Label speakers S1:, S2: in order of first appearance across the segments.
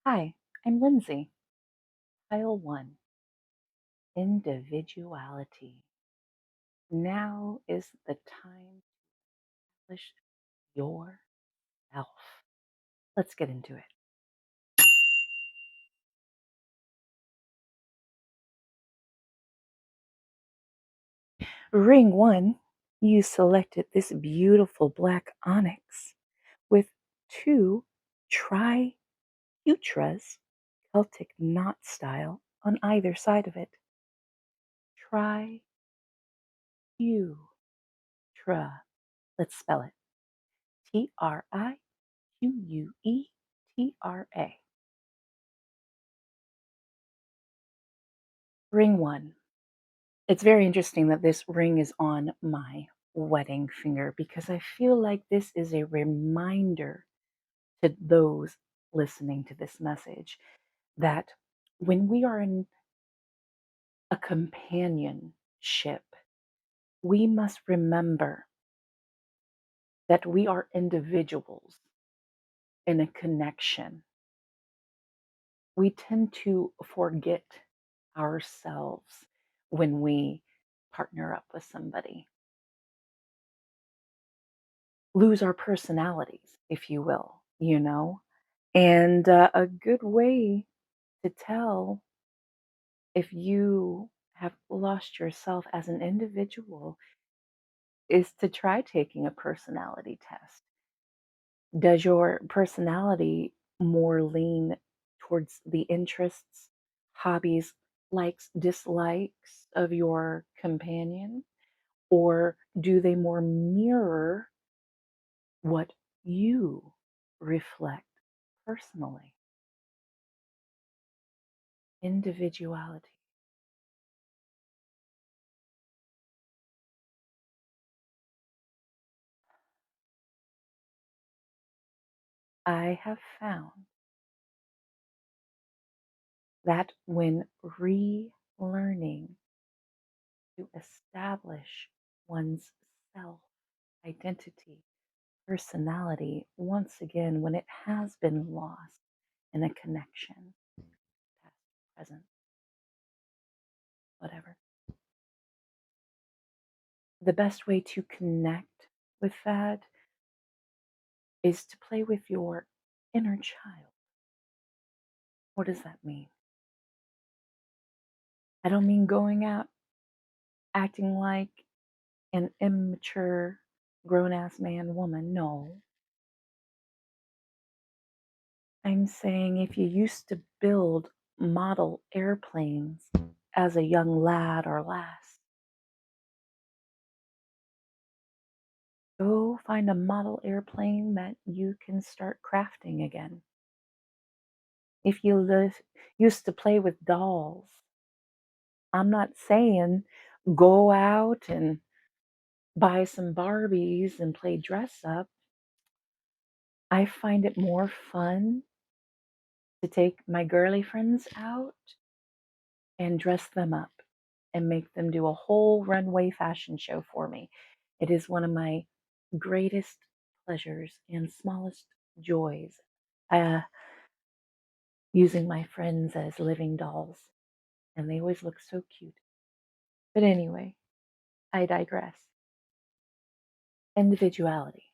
S1: Hi, I'm Lindsay. Pile 1, individuality. Now is the time to establish yourself. Let's get into it. Ring 1, you selected this beautiful black onyx with two triutras, Celtic knot style, on either side of it. Triutra. Let's spell it. Triquetra. Ring 1. It's very interesting that this ring is on my wedding finger because I feel like this is a reminder to those listening to this message that when we are in a companionship, we must remember that we are individuals in a connection. We tend to forget ourselves when we partner up with somebody, lose our personalities, if you will. And a good way to tell if you have lost yourself as an individual is to try taking a personality test. Does your personality more lean towards the interests, hobbies, likes, dislikes of your companion? Or do they more mirror what you reflect personally? Individuality. I have found that when relearning to establish one's self identity, personality, once again, when it has been lost in a connection, past, present, whatever, the best way to connect with that is to play with your inner child. What does that mean? I don't mean going out acting like an immature grown ass man, woman. No. I'm saying if you used to build model airplanes as a young lad or lass, go find a model airplane that you can start crafting again. If you used to play with dolls, I'm not saying go out and buy some Barbies and play dress up. I find it more fun to take my girly friends out and dress them up and make them do a whole runway fashion show for me. It is one of my greatest pleasures and smallest joys, uh, using my friends as living dolls. And they always look so cute. But anyway, I digress. Individuality.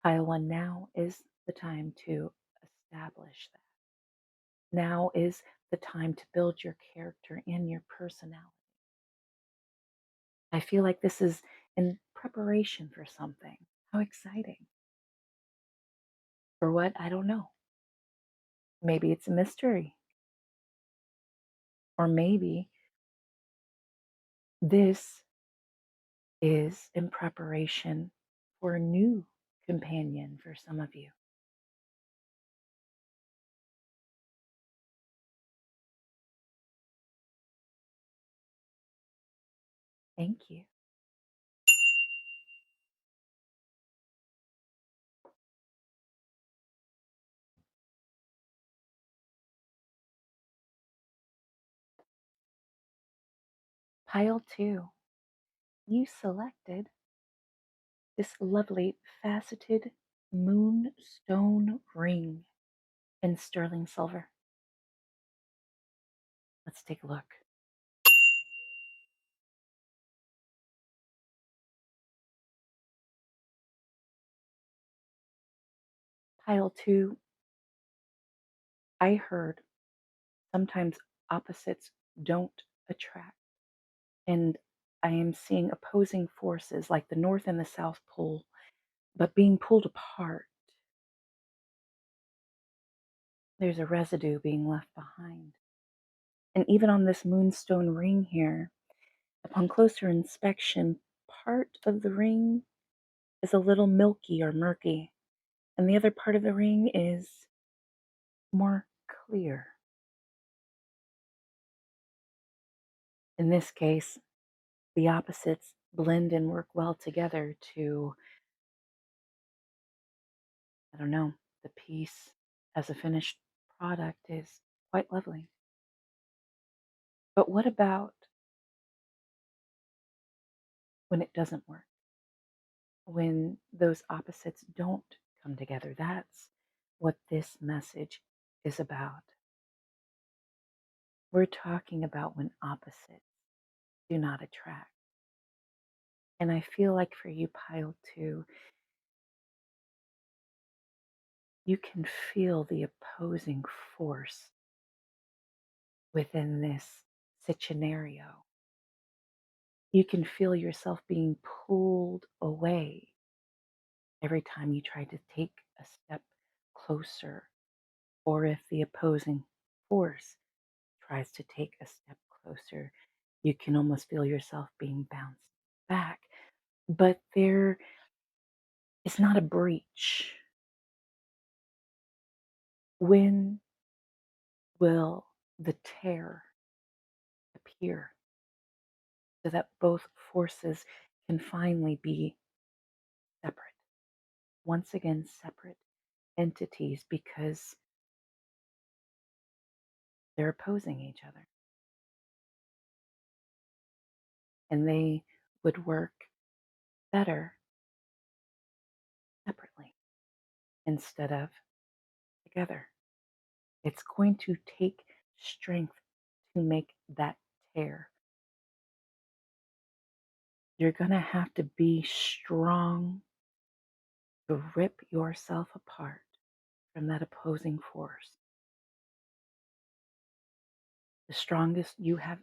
S1: Pile 1, now is the time to establish that. Now is the time to build your character and your personality. I feel like this is in preparation for something. How exciting. For what? I don't know. Maybe it's a mystery. Or maybe this is in preparation for a new companion for some of you. Thank you. Pile 2, you selected this lovely faceted moonstone ring in sterling silver? Let's take a look. Pile 2, I heard sometimes opposites don't attract. And I am seeing opposing forces like the North and the South Pole, but being pulled apart. There's a residue being left behind. And even on this moonstone ring here, upon closer inspection, part of the ring is a little milky or murky, and the other part of the ring is more clear. In this case, the opposites blend and work well together to, I don't know, the piece as a finished product is quite lovely. But what about when it doesn't work? When those opposites don't come together? That's what this message is about. We're talking about when opposites do not attract. And I feel like for you, pile 2, you can feel the opposing force within this scenario. You can feel yourself being pulled away every time you try to take a step closer, or if the opposing force tries to take a step closer, you can almost feel yourself being bounced back. But there is not a breach. When will the tear appear so that both forces can finally be separate? Once again, separate entities because they're opposing each other. And they would work better separately instead of together. It's going to take strength to make that tear. You're going to have to be strong to rip yourself apart from that opposing force. The strongest you have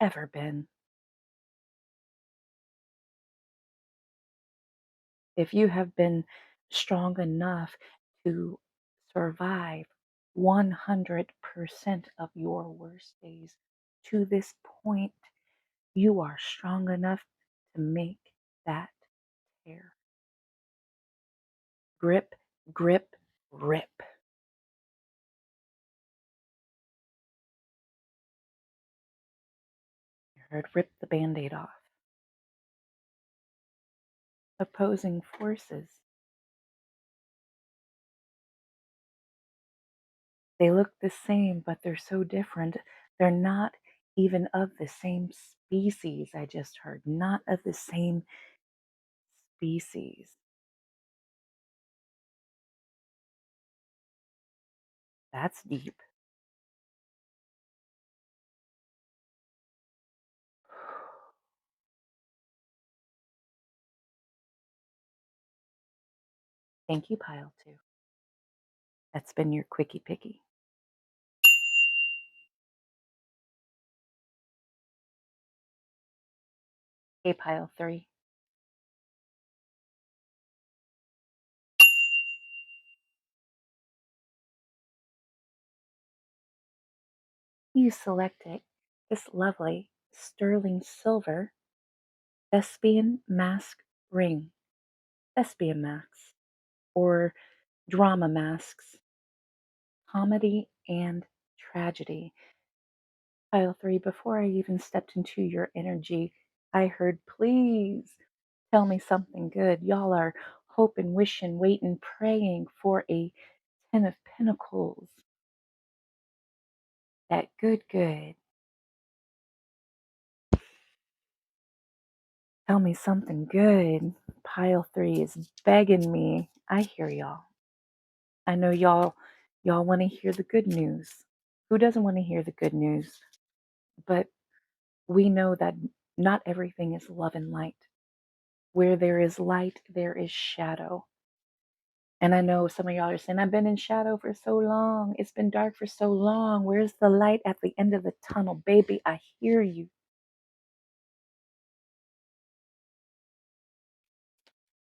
S1: ever been. If you have been strong enough to survive 100% of your worst days to this point, you are strong enough to make that tear. Grip, grip, rip. You heard rip the band-aid off. Opposing forces. They look the same, but they're so different. They're not even of the same species, I just heard. Not of the same species. That's deep. Thank you, Pile 2. That's been your Quickie Picky. Hey, Pile 3. You selected this lovely sterling silver thespian mask ring. Thespian masks, or drama masks, comedy and tragedy. Pile 3, before I even stepped into your energy, I heard, please tell me something good. Y'all are hoping, wishing, waiting, praying for a 10 of Pentacles. That good. Tell me something good. Pile 3 is begging me. I hear y'all. I know y'all Y'all want to hear the good news. Who doesn't want to hear the good news? But we know that not everything is love and light. Where there is light, there is shadow. And I know some of y'all are saying, I've been in shadow for so long. It's been dark for so long. Where's the light at the end of the tunnel? Baby, I hear you.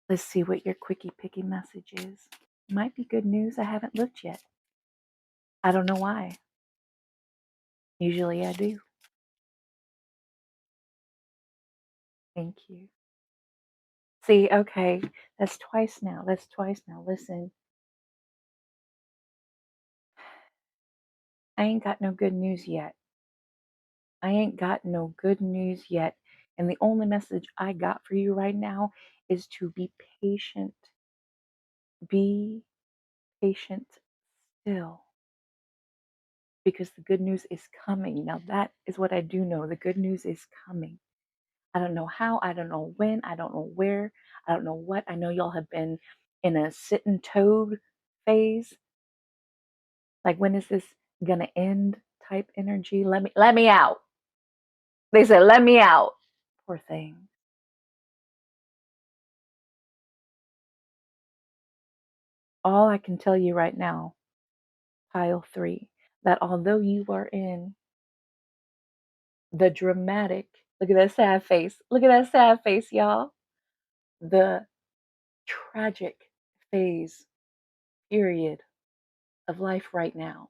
S1: Let's see what your quickie picky message is. Might be good news. I haven't looked yet. I don't know why. Usually I do. Thank you. See, okay. That's twice now. That's twice now. Listen, I ain't got no good news yet. I ain't got no good news yet. And the only message I got for you right now is to be patient. Be patient still. Because the good news is coming. Now, that is what I do know. The good news is coming. I don't know how. I don't know when. I don't know where. I don't know what. I know y'all have been in a sitting toad phase. Like, when is this gonna end type energy? Let me out. They said, let me out. Poor thing. All I can tell you right now, pile 3, that although you are in the dramatic, look at that sad face. Look at that sad face, y'all. The tragic phase, period, of life right now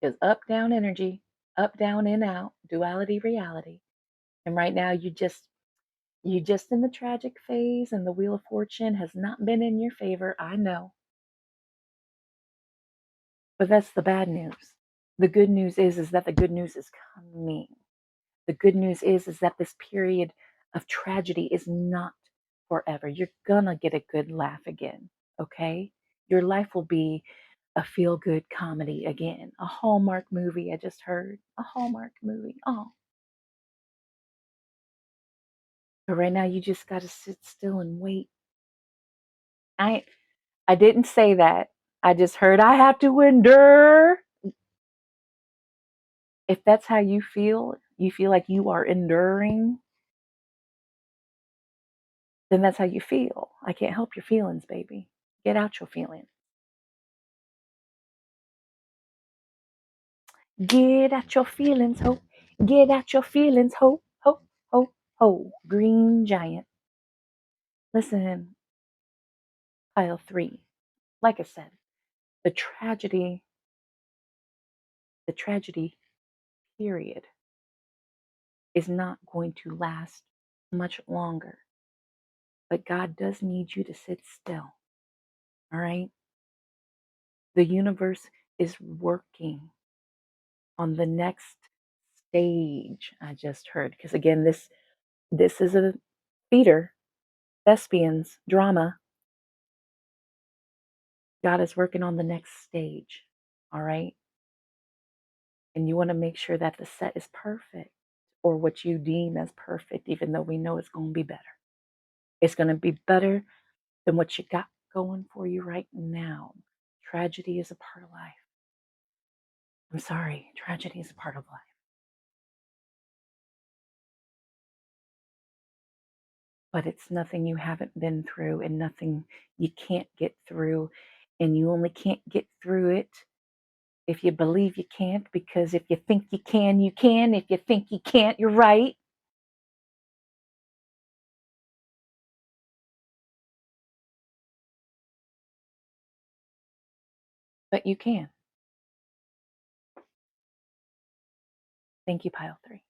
S1: is up, down energy, up, down, in, out, duality, reality. And right now you just in the tragic phase, and the wheel of fortune has not been in your favor. I know. But that's the bad news. The good news is that the good news is coming. The good news is that this period of tragedy is not forever. You're gonna get a good laugh again, okay? Your life will be a feel good comedy again. A Hallmark movie, I just heard. A Hallmark movie. Oh. But right now you just gotta sit still and wait. I I didn't say that. I just heard I have to endure. If that's how you feel like you are enduring, then that's how you feel. I can't help your feelings, baby. Get out your feelings. Get out your feelings, ho. Get out your feelings, ho, ho, ho, ho. Green giant. Listen, pile 3. Like I said, the tragedy period is not going to last much longer. But God does need you to sit still. All right? The universe is working on the next stage, I just heard. Because again, this is a theater, thespians, drama. God is working on the next stage. All right? And you want to make sure that the set is perfect, or what you deem as perfect, even though we know it's going to be better. It's going to be better than what you got going for you right now. Tragedy is a part of life. I'm sorry, tragedy is a part of life. But it's nothing you haven't been through, and nothing you can't get through. And you only can't get through it if you believe you can't, because if you think you can, you can. If you think you can't, you're right. But you can. Thank you, pile 3.